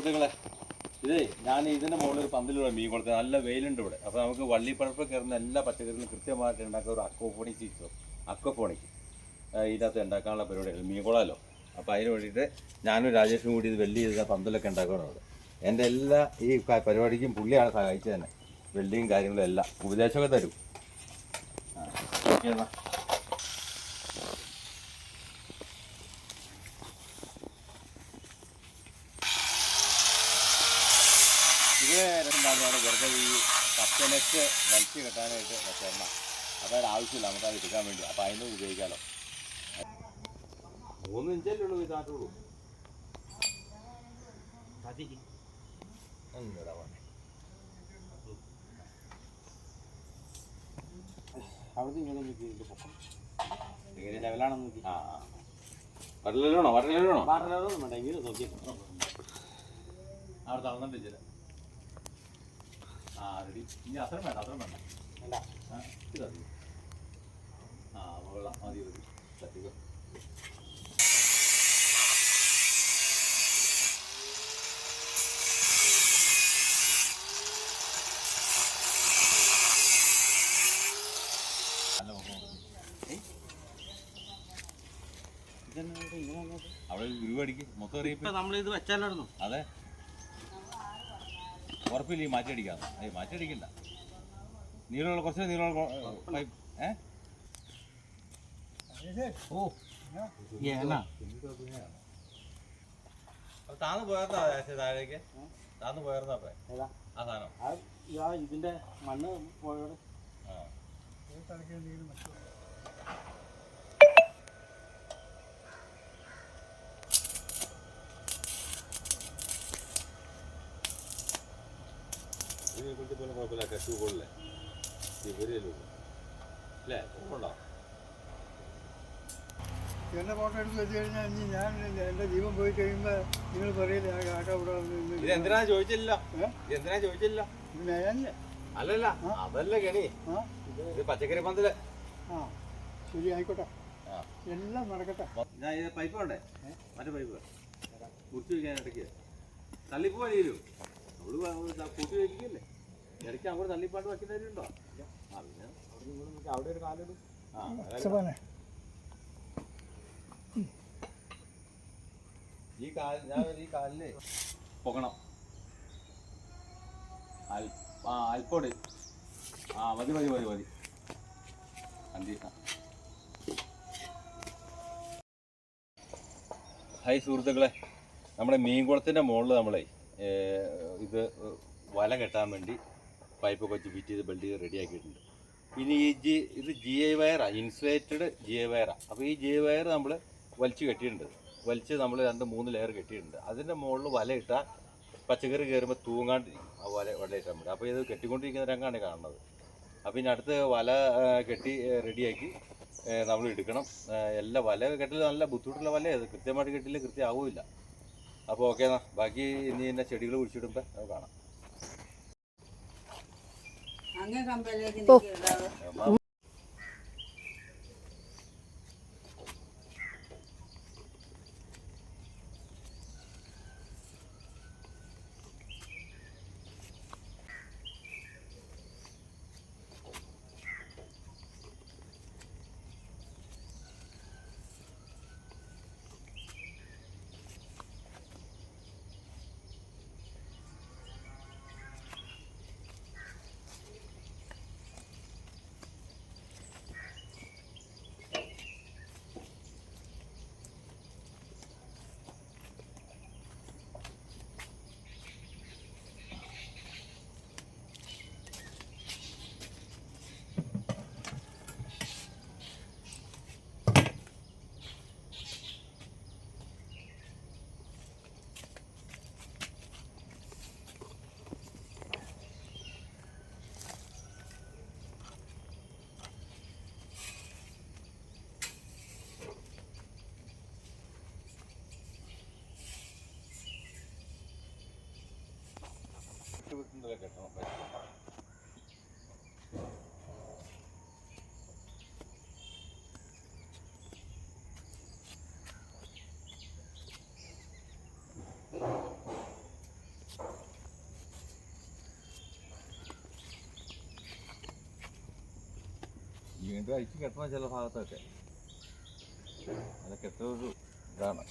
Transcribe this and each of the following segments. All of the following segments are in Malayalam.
സുഹൃത്തുക്കളെ, ഇതേ ഞാൻ ഇതിൻ്റെ മുകളിൽ ഒരു പന്തലുള്ള മീൻ കൊടുത്തത് നല്ല വെയിലുണ്ട് ഇവിടെ. അപ്പോൾ നമുക്ക് വള്ളിപ്പടർപ്പ് കയറുന്ന എല്ലാ പച്ചക്കറികളും കൃത്യമായിട്ട് ഉണ്ടാക്കുക ഒരു അക്വഫോണിക് സിസ്റ്റം, അക്വഫോണിക് ഇതിനകത്ത് ഉണ്ടാക്കാനുള്ള പരിപാടിയാണ്. മീൻ കുളമല്ലോ. അപ്പോൾ അതിന് വേണ്ടിയിട്ട് ഞാനും രാജേഷും കൂടി ഇത് വെൽഡ് ചെയ്ത പന്തലൊക്കെ ഉണ്ടാക്കുകയാണ്. എൻ്റെ എല്ലാ ഈ പരിപാടിക്കും പുള്ളിയാണ് സഹായിച്ചത് തന്നെ. വെൽഡിങ് കാര്യങ്ങളും എല്ലാം ഉപദേശമൊക്കെ തരും. ഓക്കെ എന്നാൽ ഇതാണ് വെറുതെ ഈ കസ്റ്റനെറ്റ് വലിച്ചു കെട്ടാനായിട്ട് വെച്ചേരണം. അതായത് ആവശ്യമില്ല നമുക്കത് എടുക്കാൻ വേണ്ടി. അപ്പോൾ അതിന് ഉപയോഗിക്കാമല്ലോ. 3 ഇഞ്ചല്ലേ ഉള്ളൂ ഇതാട്ടുള്ളൂ. അവിടെ ഇങ്ങനെ ലെവലാണെന്ന് നോക്കി. വരലാണോ വേണ്ടെങ്കിൽ നോക്കി അവിടെ തളർന്നിട്ടില്ല. റെഡി. ഇനി അത്ര വേണ്ട വേണ്ട ഇതറി വെള്ളം മതി മതി തട്ടിക്കോ. അവിടെ ഗുരുവടിക്ക് മൊത്തം അറിയിപ്പ് നമ്മളിത് വെച്ചാലായിരുന്നു. അതെ, ഉറപ്പില്ല ഈ മാറ്റി അടിക്കാന്ന്. മാറ്റി അടിക്കണ്ട. നീളമുള്ള കുറച്ച് നീളമുള്ള പൈപ്പ്. താന്ന് പോയതാ താഴേക്ക്. താന്ന് പോയതാ ആ സാധനം. ഇതിന്റെ മണ്ണ് പോയോട് ഇതിനെക്കുറിച്ച് പോലും കുഴപ്പമില്ല. കെട്ടു കൊള്ളേ വരികയല്ലോ അല്ലേ? കുഴപ്പമുണ്ടോ? എൻ്റെ ഫോട്ടോ എടുത്ത് വെച്ച് കഴിഞ്ഞാൽ ഇനി ഞാൻ എൻ്റെ ജീവൻ പോയി കഴിയുമ്പോൾ നിങ്ങൾ പറയില്ല ആ കാക്ക ഇവിടെ വന്ന്. ഇതെന്തിനാ ചോദിച്ചില്ല? ഇതെന്തിനാ ചോദിച്ചില്ല? ഇത് മേയല്ലേ? അല്ലല്ല, അതല്ല കെണി. ഇത് പച്ചക്കറി പന്തല്. ശരി, ആയിക്കോട്ടെ, എല്ലാം നടക്കട്ടെ. പൈപ്പ് വേണ്ടേ? മറ്റേ പൈപ്പ് കുറിച്ച് വയ്ക്കാൻ ഇടയ്ക്ക് തള്ളിപ്പോലും അവള് കൂട്ടി വയ്ക്കല്ലേ. ഇടയ്ക്ക് അങ്ങോട്ട് തള്ളിപ്പാട്ട് വയ്ക്കുന്നവരുണ്ടോ? പിന്നെ അവിടെ ഒരു കാലിടും. ഈ കാലില് പൊക്കണം. അൽപ്പൊടി. മതി മതി മതി മതി. ഹായ് സുഹൃത്തുക്കളെ, നമ്മുടെ മീൻകുളത്തിൻ്റെ മുകളിൽ നമ്മളെ ഇത് വല കെട്ടാൻ വേണ്ടി പൈപ്പൊക്കെ വെച്ച് ഫിറ്റ് ചെയ്ത് ബെൽഡ് ചെയ്ത് റെഡിയാക്കിയിട്ടുണ്ട്. ഇനി ഇത് ജി ഐ വയറാണ്, ഇൻസുലേറ്റഡ് ജി ഐ വയറാണ്. അപ്പോൾ ഈ ജി ഐ വയർ നമ്മൾ വലിച്ച് കെട്ടിയിട്ടുണ്ട്. വലിച്ച് നമ്മൾ 2-3 ലെയർ കെട്ടിയിട്ടുണ്ട്. അതിൻ്റെ മുകളിൽ വല ഇട്ടാൽ പച്ചക്കറി കയറുമ്പോൾ തൂങ്ങാണ്ടിരിക്കും. ആ വല ഇട്ടാൽ മതി. അപ്പോൾ ഇത് കെട്ടിക്കൊണ്ടിരിക്കുന്ന രംഗമാണ് കാണുന്നത്. അപ്പോൾ ഇനി അടുത്ത് വല കെട്ടി റെഡിയാക്കി നമ്മൾ എടുക്കണം. എല്ലാ വല കെട്ടൽ നല്ല ബുദ്ധിമുട്ടുള്ള വലയത്. കൃത്യമായിട്ട് കെട്ടില്ല കൃത്യമാവില്ല. അപ്പോൾ ഓക്കെ എന്നാ, ബാക്കി ഇനി എൻ്റെ ചെടികൾ കുഴിച്ചിടുമ്പോൾ അത് കാണാം. കെട്ടണം. വീണ്ടും അയച്ച് കെട്ടണം ചില ഭാഗത്തൊക്കെ. അതൊക്കെ എത്ര ഒരു ഇതാണ്.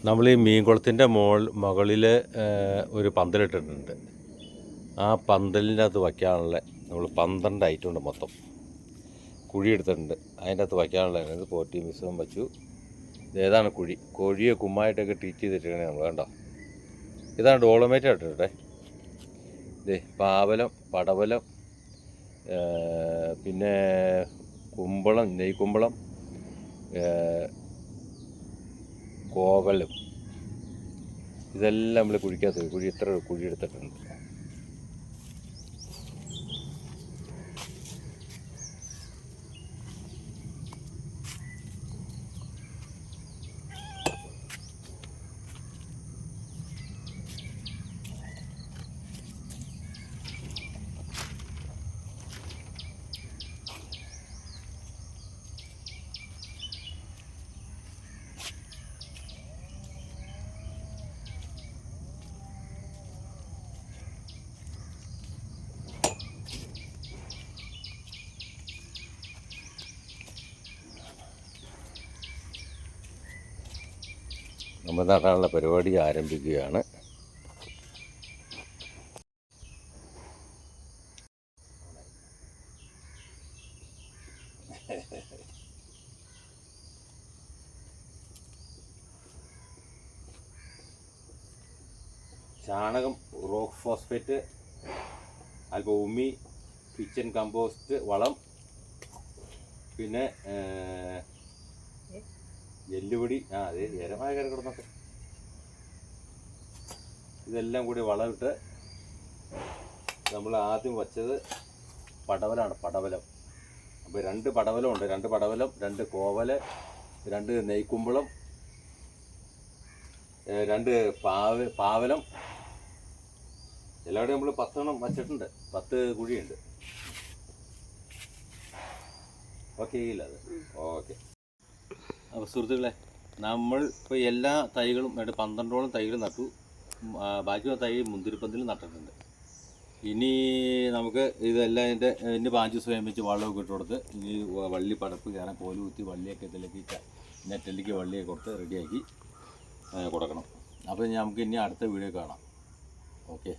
നമ്മൾ ഈ മീൻകുളത്തിൻ്റെ മുകളിൽ ഒരു പന്തലിട്ടിട്ടുണ്ട്. ആ പന്തലിൻ്റെ അകത്ത് വയ്ക്കാനുള്ള നമ്മൾ 12 ഐറ്റം ഉണ്ട് മൊത്തം. കുഴി എടുത്തിട്ടുണ്ട്. അതിൻ്റെ അകത്ത് വയ്ക്കാനുള്ള ഇത് പോറ്റി മിശ്രം വച്ചു. ഇതേതാണ് കുഴി. കോഴിയെ കുമ്മായിട്ടൊക്കെ ട്രീറ്റ് ചെയ്തിട്ടാണ് നമ്മൾ കണ്ടോ. ഇതാണ് ഡോളമേറ്റ് ഇട്ടിട്ടെ. ഇതേ പാവലം, പടവലം, പിന്നെ കുമ്പളം, നെയ്ക്കുമ്പളം, കോവലും, ഇതെല്ലാം നമ്മൾ കുഴിക്കകത്ത് കുഴി ഇത്ര കുഴി എടുത്തിട്ടുണ്ട്. നമ്മൾ നടാനുള്ള പരിപാടി ആരംഭിക്കുകയാണ്. ചാണകം, റോക്ക് ഫോസ്ഫേറ്റ്, അല്പം ഉമ്മി, കിച്ചൻ കമ്പോസ്റ്റ് വളം, പിന്നെ എല്ലുപൊടി, അതെ ഏരമായ കയറി കിടന്നൊക്കെ, ഇതെല്ലാം കൂടി വളമിട്ട് നമ്മൾ ആദ്യം വച്ചത് പടവലാണ്. പടവലം. അപ്പോൾ 2 പടവലമുണ്ട്. 2 പടവലം, 2 കോവല്, 2 നെയ്ക്കുമ്പളം, 2 പാവലം, എല്ലാവരുടെയും നമ്മൾ 10 എണ്ണം വച്ചിട്ടുണ്ട്. 10 കുഴിയുണ്ട്. ഓക്കെ ഇല്ല അത് ഓക്കെ. അപ്പോൾ സുഹൃത്തുക്കളെ, നമ്മൾ ഇപ്പോൾ എല്ലാ തൈകളും 12ഓളം തൈകൾ നട്ടു. ബാക്കിയുള്ള തൈ മുന്തിരിപ്പന്തിൽ നട്ടിട്ടുണ്ട്. ഇനി നമുക്ക് ഇതെല്ലാം ഇനി 5 ദിവസം വെച്ച് വെള്ളമൊക്കെ ഇട്ട് കൊടുത്ത് ഇനി വള്ളി പടപ്പ് കയറാൻ കോല് കുത്തി വള്ളിയൊക്കെ ഇതിലേക്ക് നെറ്റല്ലിക്ക് വള്ളിയൊക്കെ കൊടുത്ത് റെഡിയാക്കി കൊടുക്കണം. അപ്പോൾ നമുക്ക് ഇനി അടുത്ത വീഡിയോ കാണാം. ഓക്കെ.